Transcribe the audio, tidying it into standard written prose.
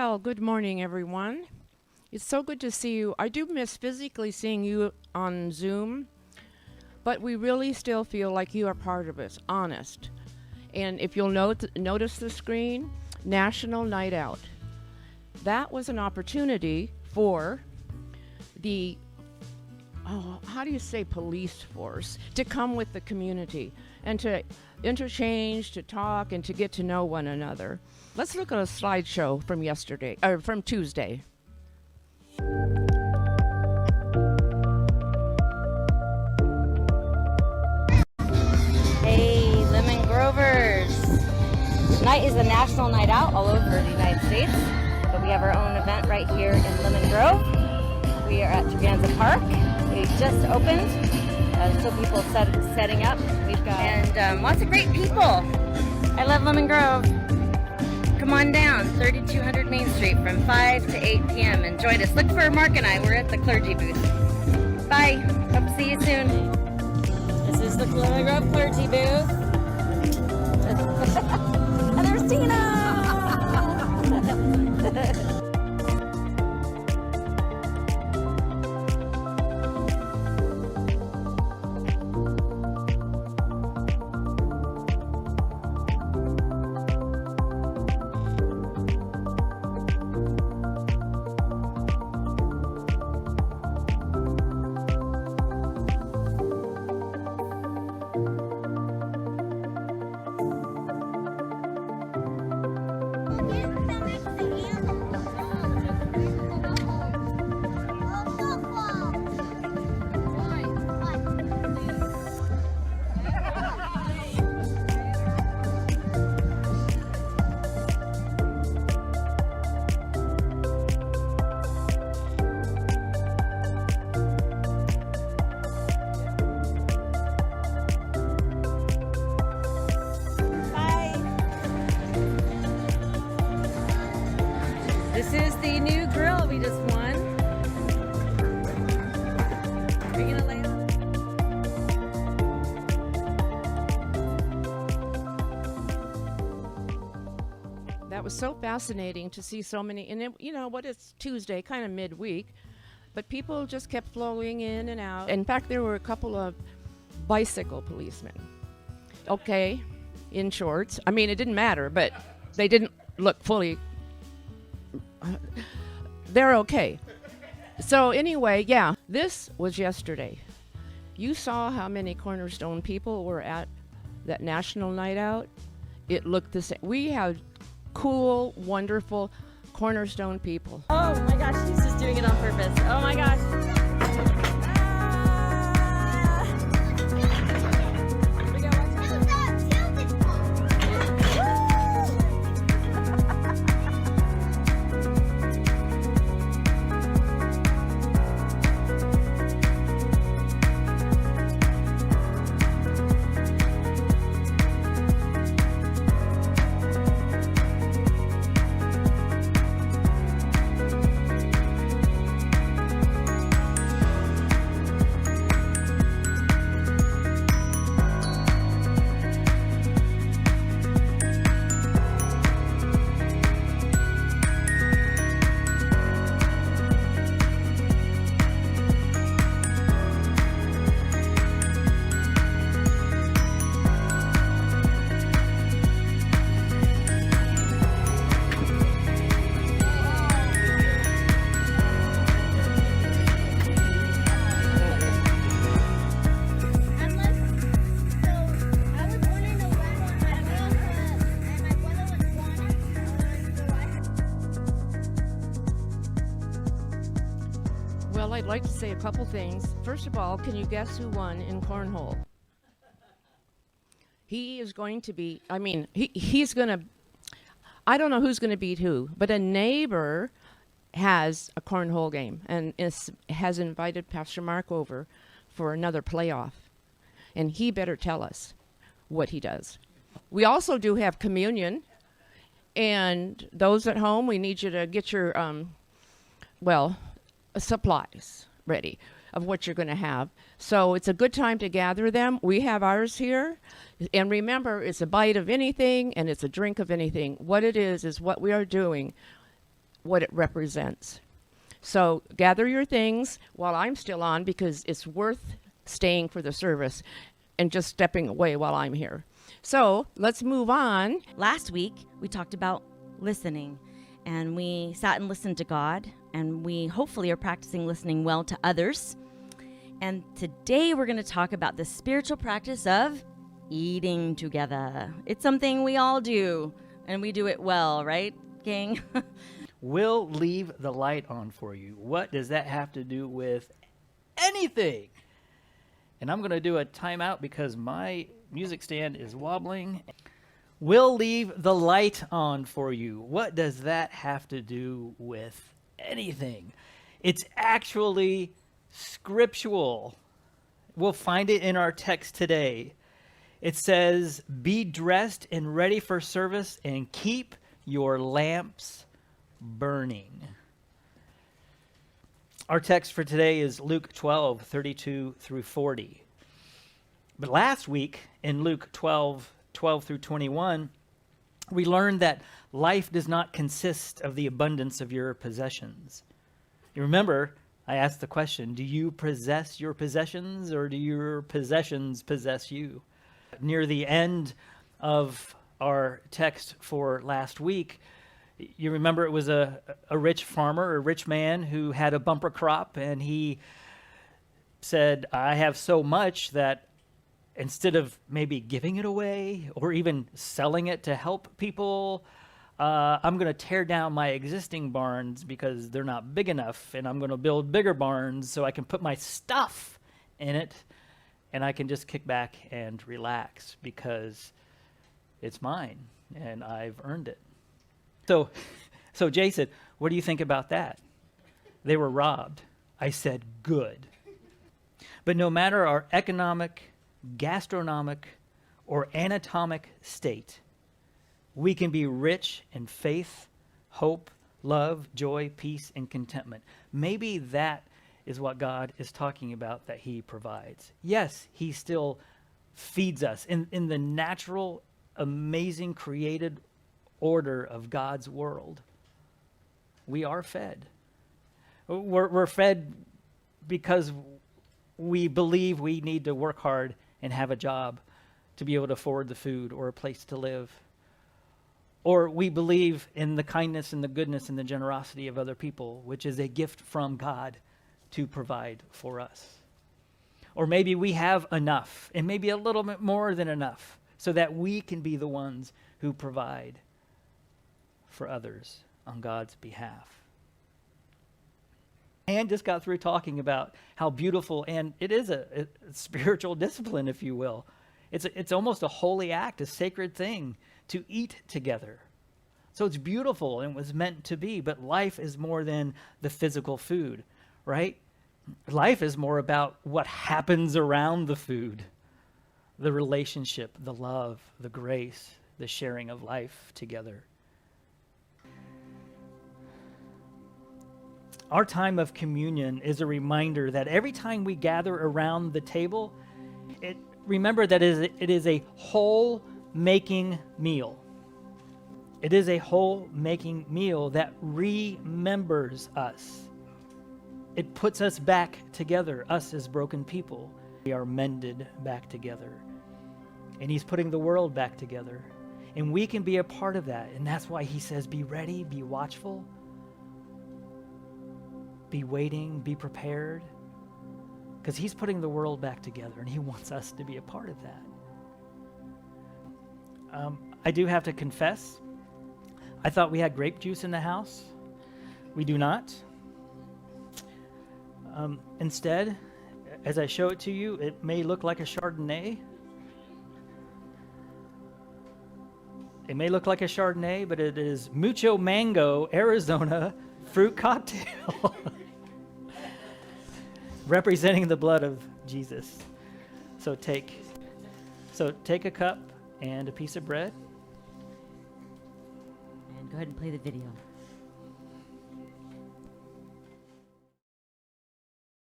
Well, good morning, everyone. It's so good to see you. I do miss physically seeing you on Zoom, but we really still feel like you are part of us, honest. And if you'll notice the screen, National Night Out. That was an opportunity for the, how do you say, police force to come with the community and to interchange, to talk, and to get to know one another. Let's look at a slideshow from yesterday, or from Tuesday. Hey, Lemon Grovers! Tonight is a national night out all over the United States, but we have our own event right here in Lemon Grove. We are at Treganza Park. We just opened, still people setting up. We've got and lots of great people. I love Lemon Grove. Come on down, 3200 Main Street from 5 to 8 p.m. and join us. Look for Mark and I. We're at the clergy booth. Bye. Hope to see you soon. This is the Lemon Grove clergy booth. And there's Tina! This is the new grill we just won. Are you gonna lay it on? That was so fascinating to see so many, and you know what, it's Tuesday, kind of midweek, but people just kept flowing in and out. In fact, there were a couple of bicycle policemen. Okay, in shorts. I mean, it didn't matter, but they didn't look fully they're okay. So anyway, yeah, this was yesterday. You saw how many Cornerstone people were at that national night out. It looked the same. We had cool, wonderful Cornerstone people. Oh my gosh, she's just doing it on purpose. Oh my gosh. Well, I'd like to say a couple things. First of all, can you guess who won in cornhole? He is going to be, he's going to, I don't know who's going to beat who, but a neighbor has a cornhole game and has invited Pastor Mark over for another playoff. And he better tell us what he does. We also do have communion. And those at home, we need you to get your, supplies ready of what you're going to have. So it's a good time to gather them. We have ours here. And remember, it's a bite of anything and it's a drink of anything. What it is what we are doing what it represents. So gather your things while I'm still on, because it's worth staying for the service and just stepping away while I'm here. So let's move on. Last week, we talked about listening, and we sat and listened to God, and we hopefully are practicing listening well to others. And today we're going to talk about the spiritual practice of eating together. It's something we all do, and we do it well, right, gang? We'll leave the light on for you. What does that have to do with anything? And I'm going to do a timeout because my music stand is wobbling. We'll leave the light on for you. What does that have to do with anything? It's actually scriptural. We'll find it in our text today. It says, "Be dressed and ready for service and keep your lamps burning." Our text for today is Luke 12:32 through 40. But last week in Luke 12:12 through 21, we learned that life does not consist of the abundance of your possessions. You remember, I asked the question, do you possess your possessions, or do your possessions possess you? Near the end of our text for last week, you remember it was a rich farmer, a rich man who had a bumper crop, and he said, I have so much that instead of maybe giving it away or even selling it to help people, I'm going to tear down my existing barns because they're not big enough, and I'm going to build bigger barns so I can put my stuff in it, and I can just kick back and relax because it's mine and I've earned it. So Jason, what do you think about that? They were robbed. I said, good. But no matter our economic, gastronomic, or anatomic state, we can be rich in faith, hope, love, joy, peace, and contentment. Maybe that is what God is talking about that he provides. Yes, he still feeds us in the natural, amazing, created order of God's world. We are fed. We're fed because we believe we need to work hard and have a job to be able to afford the food or a place to live. Or we believe in the kindness and the goodness and the generosity of other people, which is a gift from God to provide for us. Or maybe we have enough, and maybe a little bit more than enough, so that we can be the ones who provide for others on God's behalf. And just got through talking about how beautiful, and it is a spiritual discipline, if you will. It's almost a holy act, a sacred thing to eat together. So it's beautiful and was meant to be, but life is more than the physical food, right? Life is more about what happens around the food, the relationship, the love, the grace, the sharing of life together. Our time of communion is a reminder that every time we gather around the table, remember that it is a whole making meal. It is a whole making meal that remembers us. It puts us back together, us as broken people. We are mended back together. And he's putting the world back together. And we can be a part of that. And that's why he says, be ready, be watchful, be waiting, be prepared. Because he's putting the world back together, and he wants us to be a part of that. I do have to confess, I thought we had grape juice in the house. We do not. Instead, as I show it to you, it may look like a Chardonnay. It may look like a Chardonnay, but it is Mucho Mango Arizona fruit cocktail. Representing the blood of Jesus. So take a cup and a piece of bread. And go ahead and play the video.